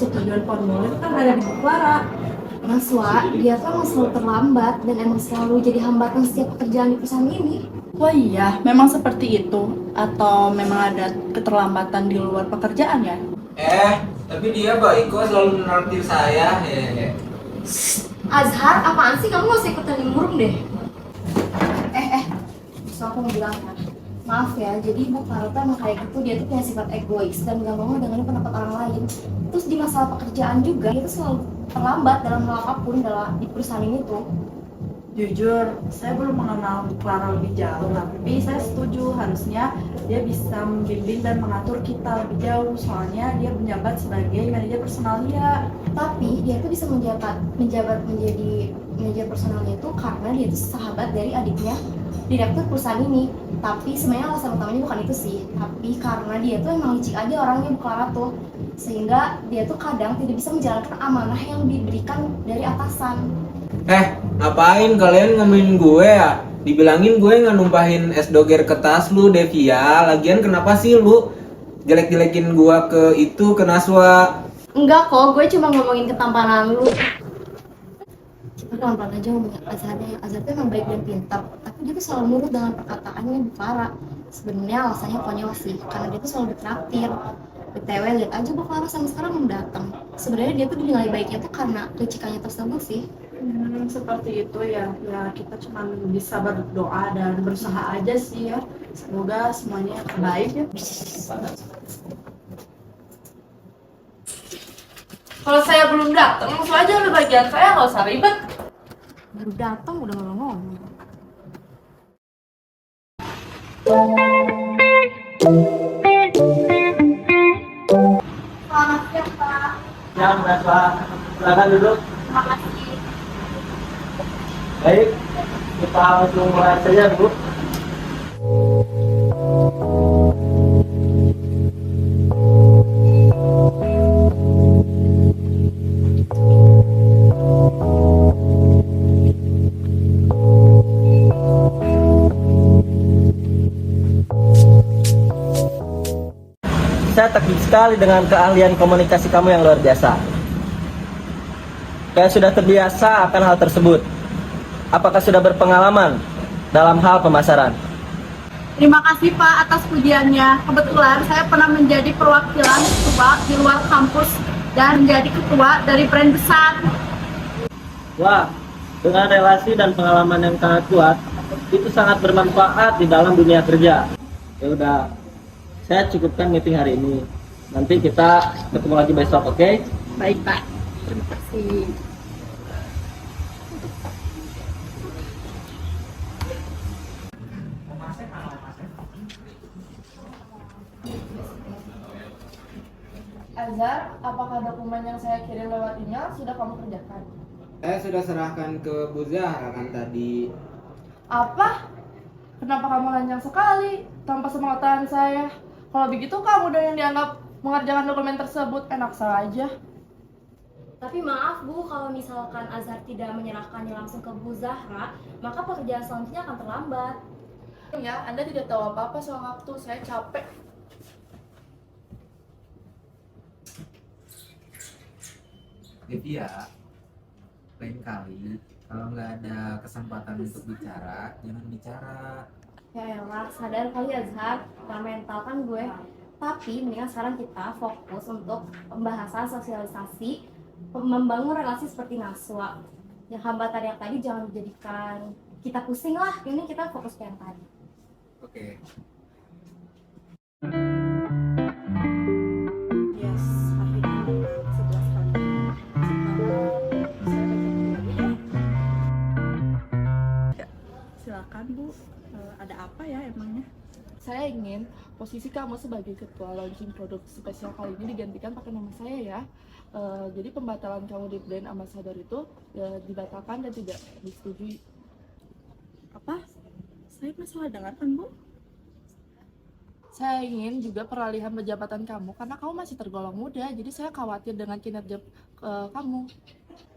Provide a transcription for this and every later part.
persetujuan formulir kan ada di Bu Clara. Mas Wa, dia tuh emang selalu terlambat dan emang selalu jadi hambatan setiap pekerjaan di perusahaan ini. Oh iya, memang seperti itu? Atau memang ada keterlambatan di luar pekerjaan ya? Tapi dia baik kok, selalu menraktir saya. Azhar, apaan sih? Kamu gak usah ikutan nimbrung deh. So aku mau bilang ya, maaf ya, jadi Bu Clara tuh emang kayak gitu, dia tuh punya sifat egois dan gak mau dengerin pendapat orang lain. Terus di masalah pekerjaan juga, dia tuh selalu terlambat dalam hal apapun di perusahaan ini tuh. Jujur, saya belum mengenal Bu Clara lebih jauh, tapi saya setuju harusnya dia bisa membimbing dan mengatur kita lebih jauh, soalnya dia menjabat sebagai manajer personalia. Tapi dia tuh bisa menjabat menjadi manajer personalnya itu karena dia tuh sahabat dari adiknya direktur perusahaan ini. Tapi sebenarnya alasan utamanya bukan itu sih, tapi karena dia tuh emang licik aja orangnya Bu Clara tuh, sehingga dia tuh kadang tidak bisa menjalankan amanah yang diberikan dari atasan. Ngapain kalian ngomongin gue ya? Dibilangin gue nggak numpahin es doger ke tas lu, Devia. Lagian kenapa sih lu jelek-jelekin gue ke Naswa? Enggak kok, gue cuma ngomongin ketampanan lu. Kita pelan-pelan aja ngomongin Azharnya. Azhar tuh emang baik dan pintar, tapi dia tuh selalu nurut dengan perkataannya Bu Clara. Sebenarnya alasannya konyol sih, karena dia tuh selalu ditraktir. BTW, lihat aja Bu Clara sampai sekarang belum datang. Sebenarnya dia tuh dinilai baiknya tuh karena kelicikannya tersebut sih. Seperti itu ya. Ya kita cuma bisa berdoa dan berusaha aja sih ya. Semoga semuanya baik ya. Kalau saya belum datang, langsung aja ambil bagian saya, nggak usah ribet. Baru datang udah ngomong. Selamat siang Pak. Ya, Naswa. Silakan duduk. Terima kasih. Baik, kita langsung mulai saja, Bu. Saya terkejut sekali dengan keahlian komunikasi kamu yang luar biasa. Saya sudah terbiasa akan hal tersebut. Apakah sudah berpengalaman dalam hal pemasaran? Terima kasih Pak atas pujiannya. Kebetulan saya pernah menjadi perwakilan ketua di luar kampus dan menjadi ketua dari brand besar. Wah, dengan relasi dan pengalaman yang sangat kuat, itu sangat bermanfaat di dalam dunia kerja. Ya udah, saya cukupkan meeting hari ini. Nanti kita ketemu lagi besok, oke? Baik Pak. Terima kasih. Azhar, apakah dokumen yang saya kirim lewat email sudah kamu kerjakan? Sudah serahkan ke Bu Zahra kan tadi. Apa? Kenapa kamu lanjang sekali tanpa sepengetahuan saya? Kalau begitu kamu dong yang dianggap mengerjakan dokumen tersebut, enak saja. Tapi maaf Bu, kalau misalkan Azhar tidak menyerahkannya langsung ke Bu Zahra, maka pekerjaan selanjutnya akan terlambat. Ya, Anda tidak tahu apa-apa soal waktu, saya capek. Devia, lain kali kalau nggak ada kesempatan untuk bicara, jangan bicara. Ya elah, sadar kali Azhar, gak mental kan gue. Tapi mendingan sekarang kita fokus untuk pembahasan sosialisasi, membangun relasi seperti Naswa. Yang hambatan yang tadi jangan dijadikan kita pusing lah, ini kita fokus ke yang tadi. Oke. Yes, akhirnya 11 kali. Sekarang saya baca dulu ya. Silakan Bu, ada apa ya emangnya? Saya ingin posisi kamu sebagai ketua launching produk spesial kali ini digantikan pakai nama saya ya. Jadi pembatalan kamu di brand ambassador itu dibatalkan dan tidak disetujui. Apa? Saya nggak salah dengar kan Bu? Saya ingin juga peralihan jabatan kamu karena kamu masih tergolong muda, jadi saya khawatir dengan kinerja kamu.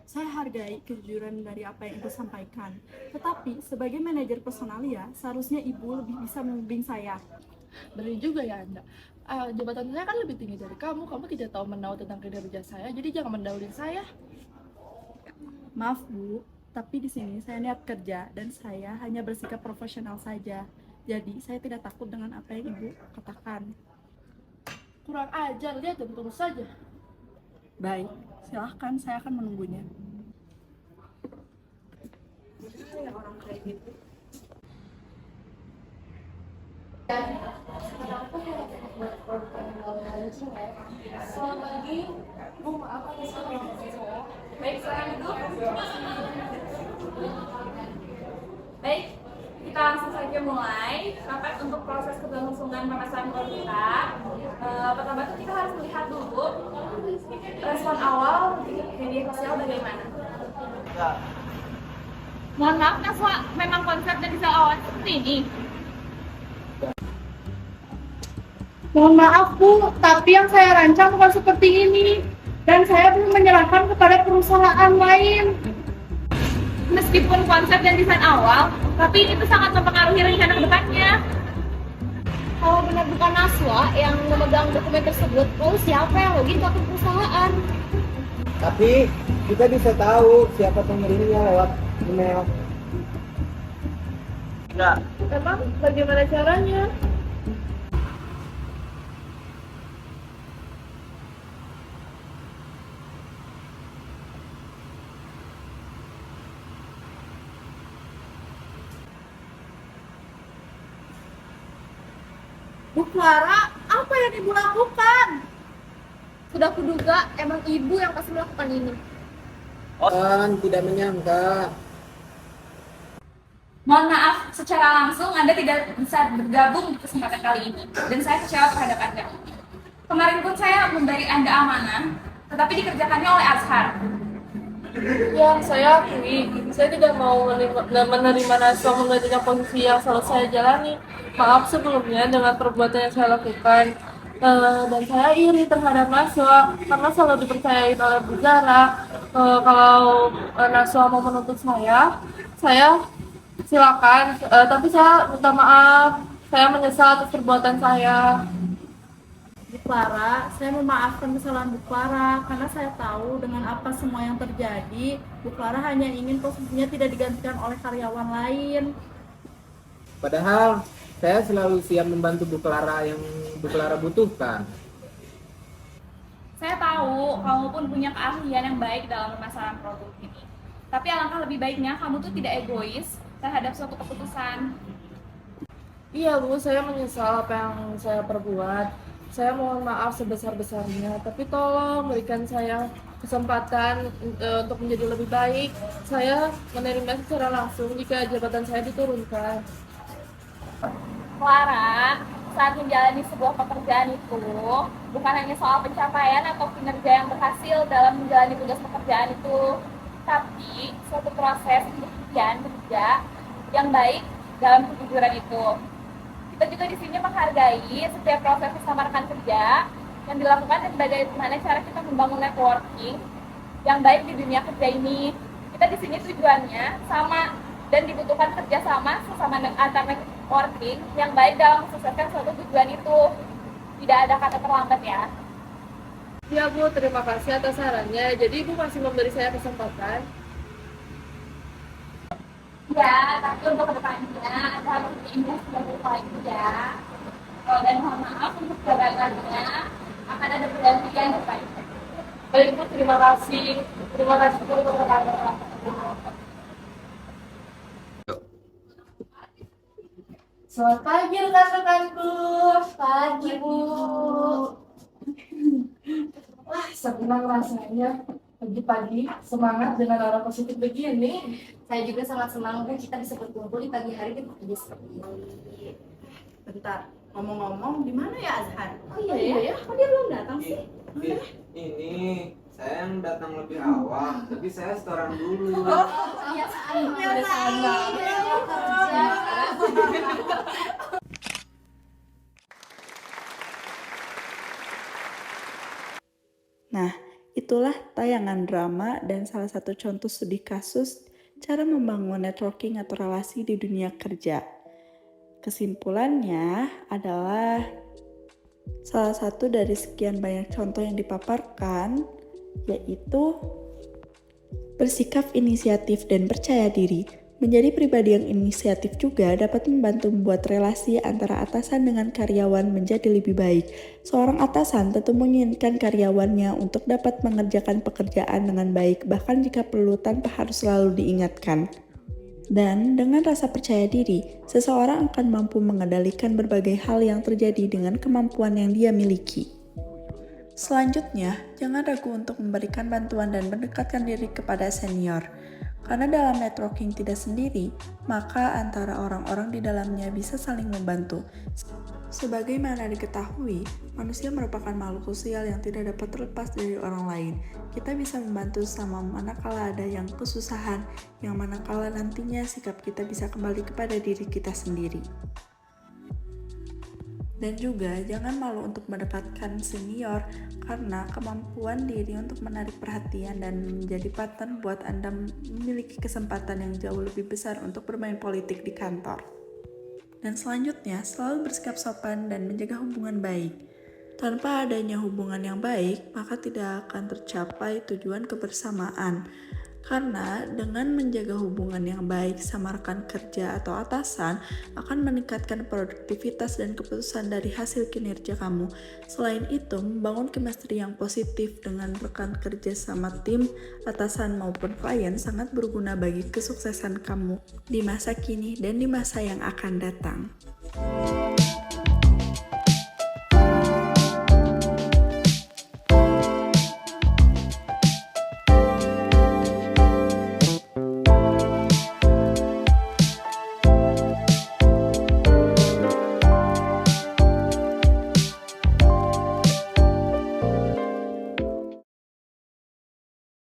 Saya hargai kejujuran dari apa yang Ibu sampaikan. Tetapi sebagai manajer personalia, seharusnya Ibu lebih bisa membimbing saya. Benar juga ya Anda. Jabatan saya kan lebih tinggi dari kamu. Kamu tidak tahu menahu tentang kinerja saya, jadi jangan mendahului saya. Maaf Bu, tapi di sini saya niat kerja dan saya hanya bersikap profesional saja. Jadi saya tidak takut dengan apa yang Ibu katakan. Kurang ajar, lihat dan tunggu saja. Baik, silahkan saya akan menunggunya. Selamat pagi, Bu, maaf aku salah. Baik, sekarang duduk. Baik, kita langsung saja mulai rapat untuk proses keberlangsungan pemasaran produk kita. Pertama itu kita harus melihat dulu respon awal di media sosial bagaimana. Mohon maaf, Naswa, memang konsep dan desain awal seperti ini. Mohon maaf Bu, tapi yang saya rancang bukan seperti ini. Dan saya belum menyerahkan kepada perusahaan lain. Meskipun konsep dan desain awal, tapi ini tuh sangat mempengaruhi rencana kedepannya. Kalau benar bukan Naswa yang memegang dokumen tersebut, lalu siapa yang login ke akun perusahaan? Tapi kita bisa tahu siapa pengirimnya lewat email. Enggak, Emang bagaimana caranya? Bu Clara, apa yang Ibu lakukan? Sudah kuduga, emang ibu yang pasti melakukan ini. Kan tidak menyangka. Mohon maaf, secara langsung Anda tidak bisa bergabung di kesempatan kali ini. Dan saya kecewa terhadap Anda. Kemarin pun saya memberi Anda amanah, tetapi dikerjakannya oleh Azhar. Ya, saya akui, saya tidak mau menerima Naswa menggantikan posisi yang selalu saya jalani. Maaf sebelumnya dengan perbuatan yang saya lakukan. Dan saya iri terhadap Naswa karena selalu dipercayai oleh Bu Zara. Kalau Naswa mau menuntut saya silakan. Tapi saya minta maaf, saya menyesal atas perbuatan saya. Bu Clara, saya memaafkan kesalahan Bu Clara karena saya tahu dengan apa semua yang terjadi, Bu Clara hanya ingin posisinya tidak digantikan oleh karyawan lain. Padahal saya selalu siap membantu Bu Clara yang Bu Clara butuhkan. Saya tahu kamu pun punya keahlian yang baik dalam pemasaran produk ini. Tapi alangkah lebih baiknya kamu tuh tidak egois terhadap suatu keputusan. Iya Bu, saya menyesal apa yang saya perbuat. Saya mohon maaf sebesar-besarnya, tapi tolong berikan saya kesempatan untuk menjadi lebih baik. Saya menerima secara langsung jika jabatan saya diturunkan. Clara, saat menjalani sebuah pekerjaan itu bukan hanya soal pencapaian atau kinerja yang berhasil dalam menjalani tugas pekerjaan itu, tapi suatu proses pembuktian kerja yang baik dalam kejujuran itu. Kita juga di sini menghargai setiap proses kesamaan kerja yang dilakukan dan bagaimana cara kita membangun networking yang baik di dunia kerja ini. Kita di sini tujuannya sama dan dibutuhkan kerjasama sesama antar networking yang baik dalam mensukseskan suatu tujuan itu. Tidak ada kata terlambat ya. Ya Bu, terima kasih atas sarannya. Jadi Ibu masih memberi saya kesempatan. Ya, tapi untuk kedepannya Anda harus diinvest sebagai itu ya. Dan mohon maaf untuk jabatannya akan ada pergantian depannya. Baik Bu, terima kasih. Terima kasih untuk keterangan. Selamat pagi rekan-rekanku. Pagi, Bu. Wah, senang rasanya pagi-pagi semangat dengan aura positif begini. Saya juga sangat senang Bu, kita bisa berkumpul di pagi hari di bekerja seperti ini. Bentar, ngomong-ngomong, di mana ya Azhar? Oh iya ya, kok dia belum datang sih? Ini saya yang datang lebih awal, tapi saya setoran dulu. Kebiasaan banget. Nah, itulah tayangan drama dan salah satu contoh studi kasus cara membangun networking atau relasi di dunia kerja. Kesimpulannya adalah Salah satu dari sekian banyak contoh yang dipaparkan yaitu bersikap inisiatif dan percaya diri. Menjadi pribadi yang inisiatif juga dapat membantu membuat relasi antara atasan dengan karyawan menjadi lebih baik. Seorang atasan tentu menginginkan karyawannya untuk dapat mengerjakan pekerjaan dengan baik, bahkan jika perlu tanpa harus selalu diingatkan. Dan dengan rasa percaya diri, seseorang akan mampu mengendalikan berbagai hal yang terjadi dengan kemampuan yang dia miliki. Selanjutnya, jangan ragu untuk memberikan bantuan dan mendekatkan diri kepada senior. Karena dalam networking tidak sendiri, maka antara orang-orang di dalamnya bisa saling membantu. Sebagaimana diketahui, manusia merupakan makhluk sosial yang tidak dapat terlepas dari orang lain. Kita bisa membantu sama manakala ada yang kesusahan, yang manakala nantinya sikap kita bisa kembali kepada diri kita sendiri. Dan juga jangan malu untuk mendekatkan senior karena kemampuan diri untuk menarik perhatian dan menjadi partner buat Anda memiliki kesempatan yang jauh lebih besar untuk bermain politik di kantor. Dan selanjutnya, selalu bersikap sopan dan menjaga hubungan baik. Tanpa adanya hubungan yang baik, maka tidak akan tercapai tujuan kebersamaan. Karena dengan menjaga hubungan yang baik sama rekan kerja atau atasan akan meningkatkan produktivitas dan keputusan dari hasil kinerja kamu. Selain itu, membangun chemistry yang positif dengan rekan kerja sama tim, atasan maupun klien sangat berguna bagi kesuksesan kamu di masa kini dan di masa yang akan datang.